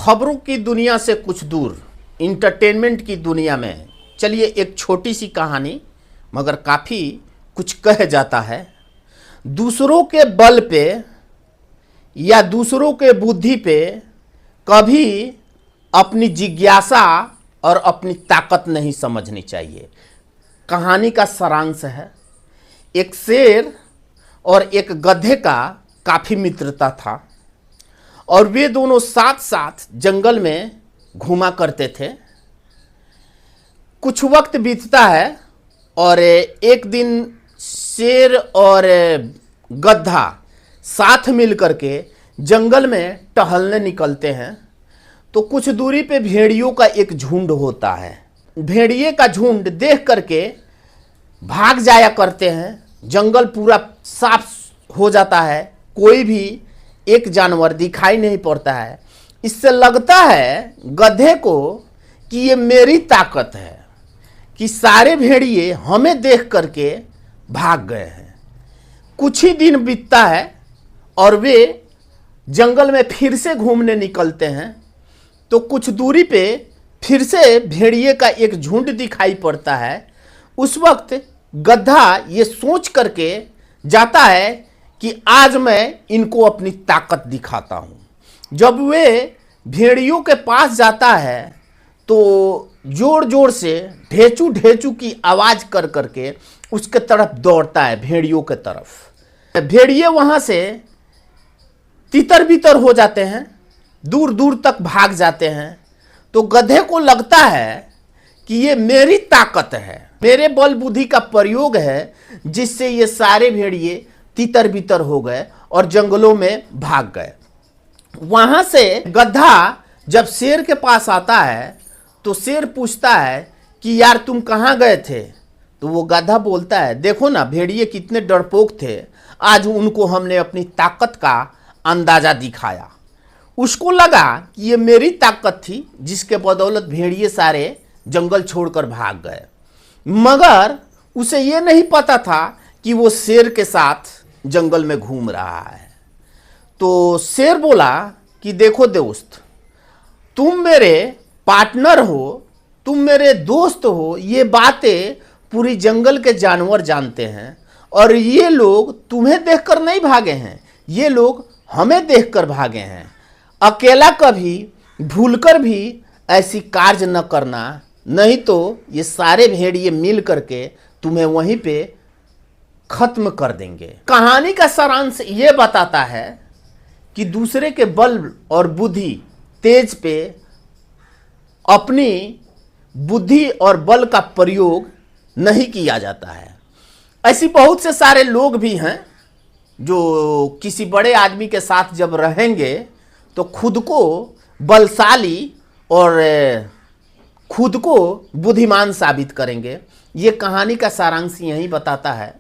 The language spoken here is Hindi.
खबरों की दुनिया से कुछ दूर इंटरटेनमेंट की दुनिया में चलिए एक छोटी सी कहानी मगर काफ़ी कुछ कह जाता है। दूसरों के बल पे या दूसरों के बुद्धि पे कभी अपनी जिज्ञासा और अपनी ताकत नहीं समझनी चाहिए। कहानी का सारांश है, एक शेर और एक गधे का काफ़ी मित्रता था और वे दोनों साथ साथ जंगल में घूमा करते थे। कुछ वक्त बीतता है और एक दिन शेर और गधा साथ मिल करके जंगल में टहलने निकलते हैं। तो कुछ दूरी पे भेड़ियों का एक झुंड होता है। भेड़िए का झुंड देख करके भाग जाया करते हैं। जंगल पूरा साफ हो जाता है, कोई भी एक जानवर दिखाई नहीं पड़ता है। इससे लगता है गधे को कि ये मेरी ताकत है कि सारे भेड़िए हमें देख करके भाग गए हैं। कुछ ही दिन बीतता है और वे जंगल में फिर से घूमने निकलते हैं। तो कुछ दूरी पे फिर से भेड़िए का एक झुंड दिखाई पड़ता है। उस वक्त गधा ये सोच करके जाता है कि आज मैं इनको अपनी ताकत दिखाता हूँ। जब वे भेड़ियों के पास जाता है तो जोर जोर से ढेचू ढेचू की आवाज़ कर करके उसके तरफ दौड़ता है, भेड़ियों के तरफ। भेड़िए वहाँ से तितर बितर हो जाते हैं, दूर दूर तक भाग जाते हैं। तो गधे को लगता है कि ये मेरी ताकत है, मेरे बल बुद्धि का प्रयोग है जिससे ये सारे भेड़िए तितर बितर हो गए और जंगलों में भाग गए। वहां से गधा जब शेर के पास आता है तो शेर पूछता है कि यार तुम कहाँ गए थे। तो वो गधा बोलता है, देखो ना भेड़िए कितने डरपोक थे, आज उनको हमने अपनी ताकत का अंदाजा दिखाया। उसको लगा कि ये मेरी ताकत थी जिसके बदौलत भेड़िए सारे जंगल छोड़कर भाग गए। मगर उसे ये नहीं पता था कि वो शेर के साथ जंगल में घूम रहा है। तो शेर बोला कि देखो दोस्त, तुम मेरे पार्टनर हो, तुम मेरे दोस्त हो, ये बातें पूरी जंगल के जानवर जानते हैं और ये लोग तुम्हें देखकर नहीं भागे हैं, ये लोग हमें देखकर भागे हैं। अकेला कभी भूलकर भी ऐसी कार्य न करना, नहीं तो ये सारे भेड़िए मिल करके तुम्हें वहीं पे खत्म कर देंगे। कहानी का सारांश ये बताता है कि दूसरे के बल और बुद्धि तेज पे अपनी बुद्धि और बल का प्रयोग नहीं किया जाता है। ऐसी बहुत से सारे लोग भी हैं जो किसी बड़े आदमी के साथ जब रहेंगे तो खुद को बलशाली और खुद को बुद्धिमान साबित करेंगे। ये कहानी का सारांश यही बताता है।